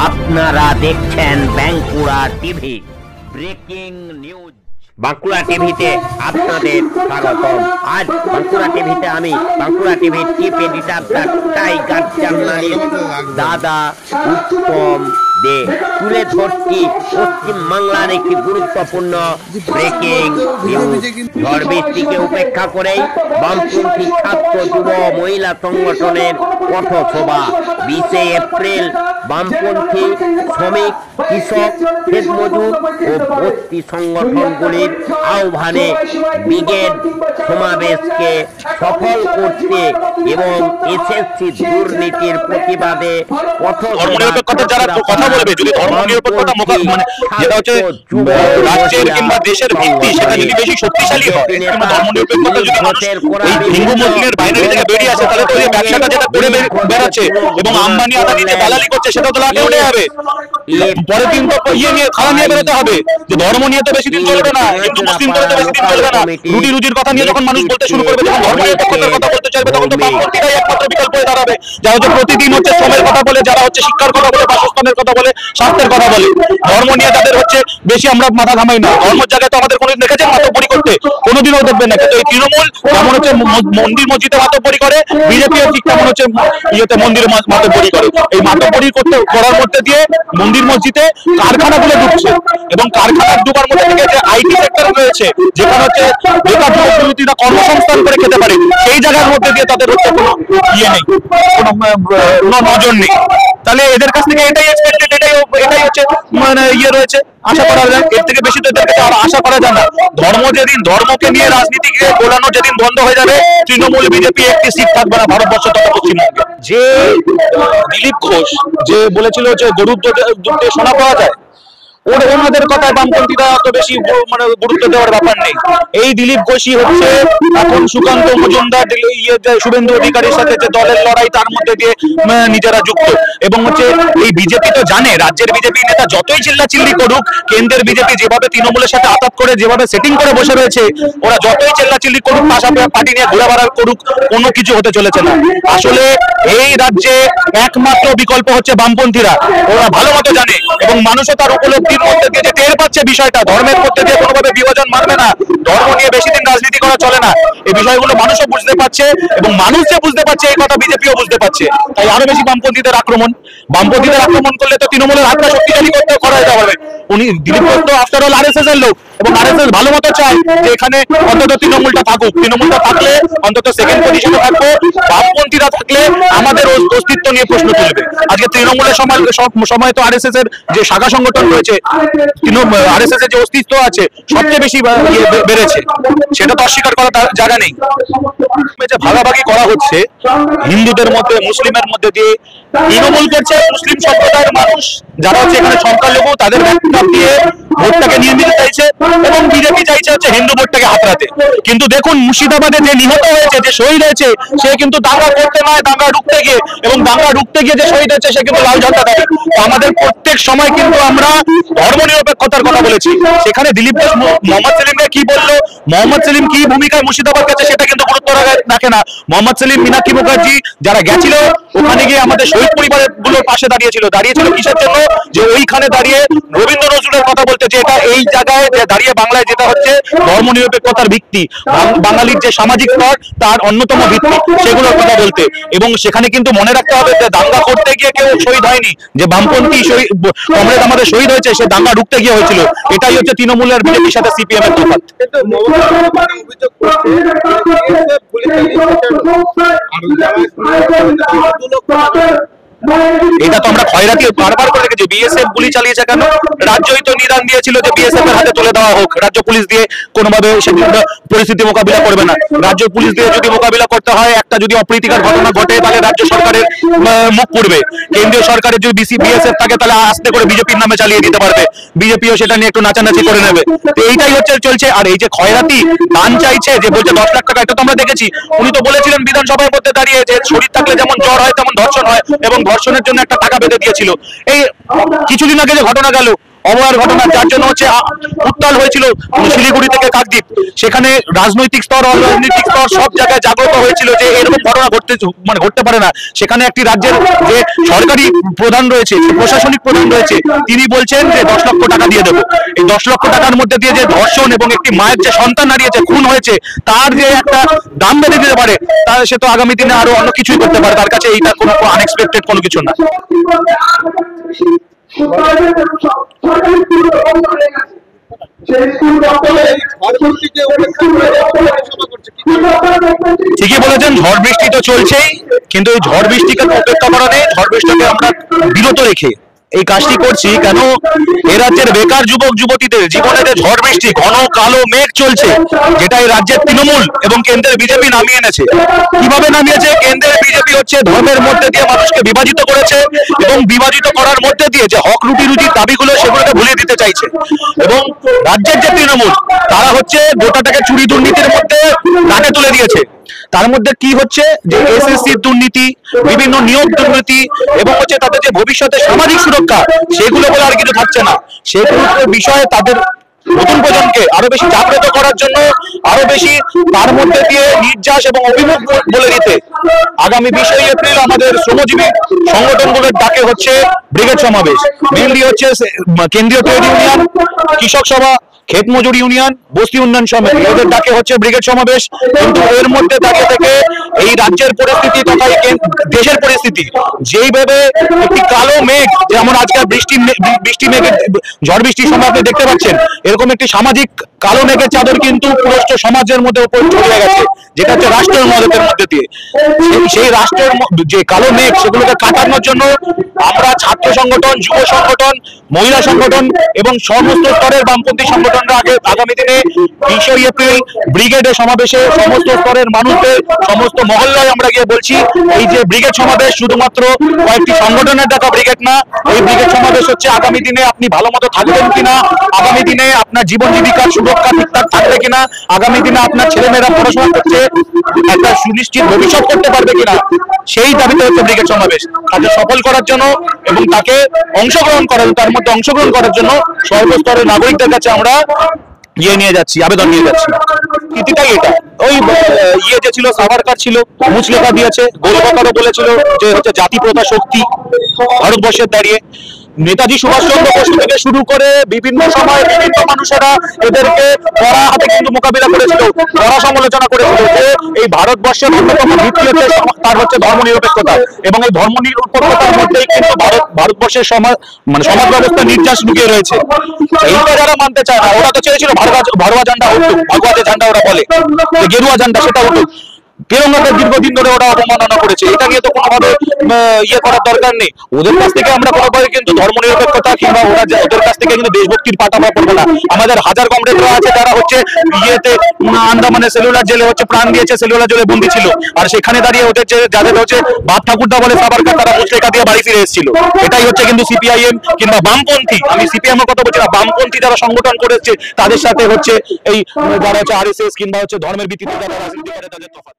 আপনারা দেখছেন Bankura TV breaking news. Bankura টিভিতে আপনাদের স্বাগতম। আজ বাঁকুড়া টিভিতে আমি বাঁকুড়া টিভির চিফ এডিটর টাইগার জার্নালিস্ট দাদা উত্তম দে তুলে ধরছি পশ্চিম বাংলার একটি গুরুত্বপূর্ণ ব্রেকিং নিউজ। ঝড় বৃষ্টিকে উপেক্ষা করেই বামপন্থী ছাত্র যুব মহিলা সংগঠনের পথসভা 20 এপ্রিল বামপন্থী শ্রমিক কৃষক ক্ষেত মজুর ও ভর্তি সংগঠনগুলির আহ্বানে ব্রিগেড সমাবেশকে সফল করতে এবং এসএসসি দুর্নীতির প্রতিবাদে রাজ্যের কিংবা দেশের ভিত্তি সেটা যদি বেশি শক্তিশালী হয়, ধর্মনিরপেক্ষতা যদি হিন্দু মুসলিমের বাইরে থেকে বেরিয়ে আসে, তাহলে তো এই ব্যবসাটা যেটা করে বেড়াচ্ছে এবং আম্বানি আদানি যে দালালি করছে সেটা তো লাটে উঠে যাবে। পরের দিন তো ইয়ে নিয়ে খাওয়া নিয়ে বেরোতে হবে যে ধর্ম নিয়ে তো বেশি দিন চলবে না, হিন্দু মুসলিম তো বেশি দিন চলবে না। রুটি রুজির কথা নিয়ে যখন মানুষ বলতে শুরু করবে, যখন ধর্মনিরপেক্ষতার কথা বলতে চাইবে, তখন তো বামপন্থীরাই একমাত্র বিকল্প হয়ে দাঁড়াবে, যারা হচ্ছে প্রতিদিন হচ্ছে শ্রমের কথা বলে, যারা হচ্ছে শিক্ষার কথা বলে, বাসস্থানের কথা বলে, স্বাস্থ্যের কথা বলে। ধর্ম নিয়ে যাদের হচ্ছে বেশি আমরা মাথা ঘামাই না, ধর্মের জায়গায় তো আমাদের কোনোদিন দেখেছেন মাতব্বরি করতে? কোনোদিনও দেখবেন না। কিন্তু এই তৃণমূল যেমন হচ্ছে মন্দির মসজিদে মাতব্বরি করে, বিজেপি ঠিক তেমন হচ্ছে ইয়েতে মন্দিরে মাতব্বরি করে। এই মাতব্বরি করার মধ্যে দিয়ে মন্দির মসজিদে কারখানাগুলো ঢুকছে এবং কারখানার ঢুকার মধ্যে থেকে যে আইটি সেক্টর রয়েছে, যেখানে হচ্ছে বেকার যুবক-যুবতীরা কর্মসংস্থান করে খেতে পারে, সেই জায়গার মধ্যে দিয়ে তাদের হচ্ছে কোনো ইয়ে নেই, কোনো নজর নেই। তাহলে এদের কাছ থেকে এটাই এক্সপেক্টেড, এটাই হচ্ছে মানে ইয়ে রয়েছে, আশা করা যায়। এর থেকে বেশি তো এদের কাছে আশা করা যায় না। ধর্মকে নিয়ে রাজনীতিকে গোলানো যেদিন বন্ধ হয়ে যাবে, তৃণমূল বিজেপি একটি সিট থাকবে না ভারতবর্ষ তথা পশ্চিমবঙ্গে। যে দিলীপ ঘোষ যে বলেছিল যে গরুর দুধে সোনা পাওয়া যায়, ওনাদের কথায় বামপন্থীরা অত বেশি মানে গুরুত্ব দেওয়ার ব্যাপার নেই। এই দিলীপ ঘোষই হচ্ছে এখন সুকান্ত মজুমদার, শুভেন্দু অধিকারীর সাথে যে দলের লড়াই, তার মধ্যে দিয়ে নিজেরা যুক্ত। এবং হচ্ছে এই বিজেপি তো জানে, রাজ্যের বিজেপি নেতা যতই চিল্লাচিল্লি করুক, কেন্দ্রের বিজেপি যেভাবে তৃণমূলের সাথে আতাত করে যেভাবে সেটিং করে বসে রয়েছে, ওরা যতই চিল্লাচিল্লি করুক, পাশাপাশি পার্টি নিয়ে ঘোরাফেরা করুক, কোনো কিছু হতে চলেছে না। আসলে এই রাজ্যে একমাত্র বিকল্প হচ্ছে বামপন্থীরা। ওরা ভালো মতো জানে এবং মানুষও তার উপলব্ধির মধ্যে দিয়ে যে টের পাচ্ছে বিষয়টা, ধর্মের মধ্যে দিয়ে কোনোভাবে বিভাজন মানবে না, ধর্ম নিয়ে বেশি দিন রাজনীতি করা চলে না। এই বিষয়গুলো মানুষও বুঝতে পারছে এবং মানুষ যে বুঝতে পারছে, এই কথা বিজেপিও বুঝতে পারছে। তাই আরো বেশি বামপন্থীদের আক্রমণ করলে তো তৃণমূলের হাতটা শক্তিশালী করতে করা যেতে পারবে। উনি দিলীপ ঘোষ তো আফটার অল আরএসএস এর লোক এবং আরএসএস ভালো মতো চায় যে এখানে অন্তত তৃণমূলটা থাকুক। তৃণমূলটা থাকলে অন্তত সেকেন্ড পজিশনে থাকবো, বামপন্থীরা থাকলে আমাদের অস্তিত্ব নিয়ে প্রশ্ন তুলবে। আজকে তৃণমূলের সময় তো আরএসএস এর যে শাখা সংগঠন রয়েছে, আরএসএস এর যে অস্তিত্ব আছে, সবচেয়ে বেশি বেড়েছে, সেটা তো অস্বীকার করার জায়গা নেই। যে ভাগাভাগি করা হচ্ছে হিন্দুদের মধ্যে, মুসলিমের মধ্যে দিয়ে, তৃণমূল করছে মুসলিম সম্প্রদায়ের মানুষ যারা হচ্ছে এখানে সংখ্যালঘু, তাদের ব্যাকআপ দিয়ে ভোটটাকে নিয়ে নিতে চাইছে এবং বিজেপি চাইছে হচ্ছে হিন্দু ভোটটাকে হাতড়াতে। কিন্তু দেখুন, মুর্শিদাবাদে যে নিহত হয়েছে, যে শহীদ হয়েছে, সে কিন্তু দাঙ্গা করতে নয়, দাঙ্গা ঢুকতে গিয়ে, এবং দাঙ্গা ঢুকতে গিয়ে যে শহীদ হয়েছে সে কিন্তু লাল ঝান্ডা দেয়। আমাদের প্রত্যেক সময় কিন্তু আমরা ধর্মনিরপেক্ষতার কথা বলেছি। সেখানে দিলীপ ঘোষ মোহাম্মদ সেলিমকে কি বললো, মোহাম্মদ সেলিম কি ভূমিকায় মুর্শিদাবাদ গেছে, সেটা কিন্তু গুরুত্ব রাখে না। মোহাম্মদ সেলিম, মীনাক্ষী মুখার্জি যারা গেছিল, ওখানে গিয়ে আমাদের শহীদ পরিবারের গুলোর পাশে দাঁড়িয়েছিল কিসের জন্য? যে ওইখানে দাঁড়িয়ে রবীন্দ্র নজরুলের কথা বলতে, যে এটা এই জায়গায় দাঁড়িয়ে বাংলায় যেটা হচ্ছে ধর্মনিরপেক্ষতার ভিত্তি, বাঙালির যে সামাজিক স্তর তার অন্যতম ভিত্তি, সেগুলোর কথা বলতে। এবং সেখানে কিন্তু মনে রাখতে হবে যে দাঙ্গা করতে গিয়ে কেউ শহীদ হয়নি, যে বামপন্থী কমরেড আমাদের শহীদ হয়েছে, সে দাঙ্গা ঢুকতে গিয়ে হয়েছিল। এটাই হচ্ছে তৃণমূলের বিজেপির সাথে সিপিএম এর তফাৎ। এটা তো আমরা খয়রাতি বারবার করে রেখেছি। বিএসএফ গুলি চালিয়েছে কেন? রাজ্যই তো নিদান দিয়েছিল যে বিএসএফ এর হাতে তুলে দেওয়া হোক, রাজ্য পুলিশ দিয়ে কোনোভাবে সেদিন পরিস্থিতি মোকাবিলা করবে না। রাজ্য পুলিশ দিয়ে যদি মোকাবিলা করতে হয়, একটা যদি অপ্রীতিকর ঘটনা ঘটে, তাহলে রাজ্য সরকারের মুখ পুড়বে। কেন্দ্রীয় সরকারের যদি বিএসএফ থাকে, তাহলে আস্তে করে বিজেপির নামে চালিয়ে দিতে পারবে, বিজেপিও সেটা নিয়ে একটু নাচানাচি করে নেবে। তো এইটাই হচ্ছে চলছে। আর এই যে খয়রাতি দান চাইছে, যে বলছে 10 লাখ টাকা, এটা তো আমরা দেখেছি। উনি তো বলেছিলেন বিধানসভার মধ্যে দাঁড়িয়ে যে শরীর থাকলে যেমন জ্বর হয় তেমন ধর্ষণ হয়, এবং ধর্ষণের জন্য একটা টাকা বেঁধে দিয়েছিল। এই কিছুদিন আগে যে ঘটনা গেল, অবহেলার ঘটনা, যার জন্য হচ্ছে উত্তাল হয়েছিল শিলিগুড়ি থেকে কাকদ্বীপ। সেখানে রাজনৈতিক স্তর, অরাজনৈতিক স্তর সব জায়গায় জাগ্রত হয়েছিল যে এরকম ঘটনা ঘটতে পারে না। সেখানে একটি রাজ্যের যে সরকারি প্রধান রয়েছে, প্রশাসনিক প্রধান রয়েছে, তিনি বলছেন যে 10 লক্ষ টাকা দিয়ে দেবো। এই 10 লক্ষ টাকার মধ্যে দিয়ে যে ধর্ষণ এবং একটি মায়ের যে সন্তান হারিয়েছে, খুন হয়েছে, তার যে একটা দাম বেঁধে দিতে পারে, তা সে তো আগামী দিনে আরো অন্য কিছুই করতে পারে। তার কাছে এইটা কোনো আনএক্সপেক্টেড কোনো কিছু না। ঠিকই বলেছেন, ঝড় বৃষ্টি তো চলছেই, কিন্তু এই ঝড় বৃষ্টিকে উপেক্ষা করা নেই। ঝড় বৃষ্টিকে আমরা বিরত রেখে এই কাজটি করছি কেন? এ রাজ্যের বেকার যুবক যুবতীদের জীবনে যে ঝড় বৃষ্টি, ঘন কালো মেঘ চলছে, যেটা এই রাজ্যের তৃণমূল এবং কেন্দ্রের বিজেপি নামিয়ে এনেছে। কিভাবে নামিয়েছে? কেন্দ্রের বিজেপি হচ্ছে ধর্মের মধ্যে দিয়ে মানুষকে বিভাজিত করেছে, এবং বিভাজিত করার মধ্যে দিয়ে যে হক রুটি রুজির দাবিগুলো, সেগুলোকে ভুলিয়ে দিতে চাইছে। এবং রাজ্যের যে তৃণমূল, তারা হচ্ছে গোটাটাকে চুরি দুর্নীতির মধ্যে ঘাটে তুলে দিয়েছে। তার মধ্যে কি হচ্ছে যে এসএসসির দুর্নীতি, বিভিন্ন নিয়োগ দুর্নীতি, এবং হচ্ছে তাদের যে ভবিষ্যতে সামাজিক সুরক্ষা, সেগুলো বলে আর কিছু থাকছে না। সেগুলোর বিষয়ে তাদের নতুন প্রজন্মকে আরো বেশি জাগ্রত করার জন্য, আরো বেশি তার মধ্যে দিয়ে নির্যাস এবং অভিমুখ বলে দিতে আগামী 20 এপ্রিল আমাদের শ্রমজীবী সংগঠনগুলোর ডাকে হচ্ছে ব্রিগেড সমাবেশ। মেনলি হচ্ছে কেন্দ্রীয় ট্রেড ইউনিয়ন, কৃষক সভা, ক্ষেত মজুর ইউনিয়ন, বস্তি উন্নয়ন সমিতি, এদের ডাকে হচ্ছে ব্রিগেড সমাবেশ। কিন্তু এর মধ্যে দাঁড়িয়ে থেকে এই রাজ্যের পরিস্থিতি তথা দেশের পরিস্থিতি, যেইভাবে একটি কালো মেঘ, যেমন আজকে বৃষ্টি মেঘের ঝড় বৃষ্টির সময় আপনি দেখতে পাচ্ছেন, এরকম একটি সামাজিক কালো মেঘের চাদর কিন্তু পুরো সমাজের মধ্যে উপর চলে গেছে, যেটা হচ্ছে রাষ্ট্রের মদতের মধ্যে দিয়ে। সেই রাষ্ট্রের যে কালো মেঘ, সেগুলোকে কাটানোর জন্য আমরা ছাত্র সংগঠন, যুব সংগঠন, মহিলা সংগঠন এবং সমস্ত স্তরের বামপন্থী সংগঠনরা আগামী দিনে 20 এপ্রিল ব্রিগেডের সমাবেশে সমস্ত স্তরের মানুষদের, সমস্ত মহল্লায় আমরা গিয়ে বলছি, এই যে ব্রিগেড সমাবেশ শুধুমাত্র কয়েকটি সংগঠনের ডাকা ব্রিগেড না। এই ব্রিগেড সমাবেশ হচ্ছে আগামী দিনে আপনি ভালো মতো থাকবেন কিনা, আগামী দিনে আপনার জীবন জীবিকার সুরক্ষা ঠিকঠাক থাকবে কিনা, আগামী দিনে আপনার ছেলেমেয়েরা পড়াশোনা করছে একটা সুনিশ্চিত ভবিষ্যৎ করতে পারবে কিনা, সেই দাবিতে হচ্ছে ব্রিগেড সমাবেশ। তাকে সফল করার জন্য এবং তাকে তার মধ্যে অংশগ্রহণ করার জন্য সর্বস্তরের নাগরিকদের কাছে আমরা নিয়ে যাচ্ছি, আবেদন নিয়ে যাচ্ছি। ইতিটাই এটা। ওই যে ছিল সাভারকার ছিল, মুচলেখা দিয়েছে, গোলবাকারও বলেছিল যে হচ্ছে জাতি প্রথা শক্তি ভারতবর্ষের দাঁড়িয়ে। নেতাজি সুভাষচন্দ্র বোস থেকে শুরু করে বিভিন্ন সময় বিভিন্ন মানুষেরা এদেরকে কড়া হাতে কিন্তু মোকাবিলা করেছিল, কড়া সমালোচনা করেছিল যে এই ভারতবর্ষের অন্যতম ভিত্তি হচ্ছে তার হচ্ছে ধর্মনিরপেক্ষতা, এবং এই ধর্মনিরপেক্ষতার মধ্যেই কিন্তু ভারতবর্ষের সমাজ ব্যবস্থা নির্যাস লুকিয়ে রয়েছে। এইটা যারা মানতে চায় না, ওরা তো চেয়েছিল ভারোয়া ঝান্ডা উঠুক, ভাগোয়া যে ঝান্ডা ওরা বলে, গেরুয়া ঝান্ডা, সেটা উঠুক। তিরঙ্গাকে দীর্ঘদিন ধরে ওরা অবমাননা করেছে, এটা নিয়ে তো কোনোভাবে করার দরকার নেই। ওদের কাছ থেকে আমরা কোনোভাবে কিন্তু ধর্মনিরপেক্ষতা কিংবা ওদের কাছ থেকে কিন্তু দেশভক্তির পাঠ আমরা পড়বো না। আমাদের হাজার কমরেডরা আছে যারা হচ্ছে আন্দামানে সেলুলার জেলে হচ্ছে প্রাণ দিয়েছে, সেলুলার জেলে বন্দী ছিল, আর সেখানে দাঁড়িয়ে ওদের যাদের হচ্ছে বাপ ঠাকুরদা বলে সাবারকার, তারা মুচলেখা দিয়ে বাড়ি ফিরে এসেছিল। এটাই হচ্ছে কিন্তু সিপিআইএম কিংবা বামপন্থী, আমি সিপিএম এর কথা বলছি না, বামপন্থী যারা সংগঠন করেছে তাদের সাথে হচ্ছে এই যারা হচ্ছে আরএসএস কিংবা হচ্ছে ধর্মের ভিত্তিতে যারা রাজনীতি করে তাদের তফাৎ।